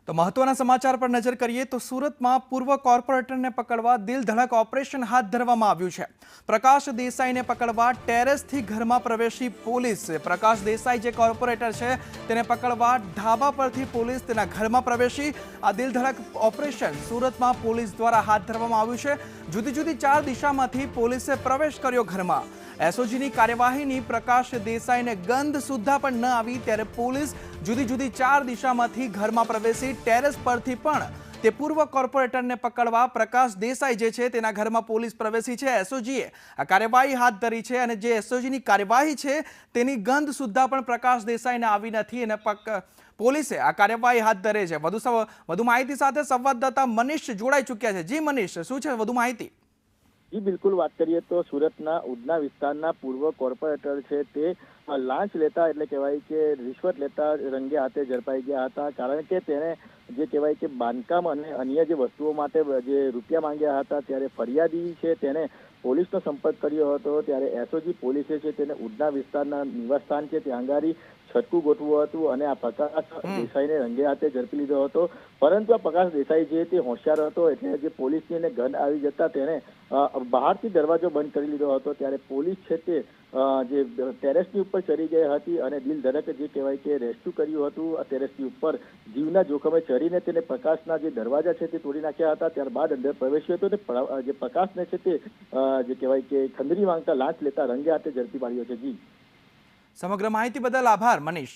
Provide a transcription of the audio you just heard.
તો મહત્વના સમાચાર પર નજર કરીએ તો સુરતમાં પૂર્વ કોર્પોરેટરને પકડવા દિલ ધડક ઓપરેશન હાથ ધરવામાં આવ્યું છે। પ્રકાશ દેસાઈને પકડવા ટેરેસથી ઘરમાં પ્રવેશી પોલીસ। પ્રકાશ દેસાઈ જે કોર્પોરેટર છે તેને પકડવા ઢાબા પરથી પોલીસ તેના ઘરમાં પ્રવેશી। આ દિલ ધડક ઓપરેશન સુરતમાં પોલીસ દ્વારા હાથ ધરવામાં આવ્યું છે। જુદી જુદી 4 દિશામાંથી પોલીસે પ્રવેશ કર્યો ઘરમાં। એસઓજીની કાર્યવાહીની પ્રકાશ દેસાઈને ગંધ સુદ્ધા પણ ન આવી ત્યારે પોલીસ જુદી જુદી 4 દિશામાંથી ઘરમાં પ્રવેશી ટેરેસ પરથી પણ તે પૂર્વ કોર્પોરેટરને પકડવા પ્રકાશ દેસાઈ જે છે તેના ઘરમાં પોલીસ પ્રવેશી છે। એસઓજીએ આ કાર્યવાહી હાથ ધરી છે અને જે એસઓજીની કાર્યવાહી છે તેની ગંધ સુદ્ધા પણ પ્રકાશ દેસાઈને આવી નથી અને પોલીસે આ કાર્યવાહી હાથ ધરી છે। વધુ માહિતી સાથે સંવાદદાતા મનીષ જોડાઈ ચૂક્યા છે। જી મનીષ, શું છે વધુ માહિતી? जी बिल्कुल, बात करिए तो सूरतना उधना विस्ताરના પૂર્વ કોર્પોરેટર છે તે લાંચ લેતા એટલે કહેવાય કે રિશ્વત લેતા રંગે હાથે ઝડપાઈ ગયા હતા। કારણ કે તેને જે કહેવાય કે બાંધકામ અને અન્ય જે વસ્તુઓ માટે જે રૂપિયા માંગ્યા હતા ત્યારે ફરિયાદી છે તેને પોલીસનો સંપર્ક કર્યો હતો। ત્યારે એસઓજી પોલીસે છે તેને ઉધના વિસ્તારના નિવાસસ્થાન છે ત્યાં આગળ છટકું ગોઠવું હતું અને આ પ્રકાશ દેસાઈને રંગે હાથે ઝડપી લીધો હતો। પરંતુ આ પ્રકાશ દેસાઈ જે તે હોશિયાર હતો એટલે જે પોલીસની એને ગંધ આવી જતા તેને બહારથી દરવાજો બંધ કરી લીધો હતો। ત્યારે પોલીસ છે તે જે ટેરેસની ઉપર ચડી ગઈ હતી અને દિલ ધડક જે કહેવાય કે રેસ્ક્યુ કર્યું હતું। ટેરેસની ઉપર જીવના જોખમે ચડીને તેને પ્રકાશના જે દરવાજા છે તે તોડી નાખ્યા હતા। ત્યારબાદ અંદર પ્રવેશ્યો હતો અને જે પ્રકાશને છે તે જે કહેવાય કે ખંડરી માંગતા લાંચ લેતા રંગે હાથે ઝડપી પાડ્યો છે। જી, સમગ્ર માહિતી બદલ આભાર મનીષ।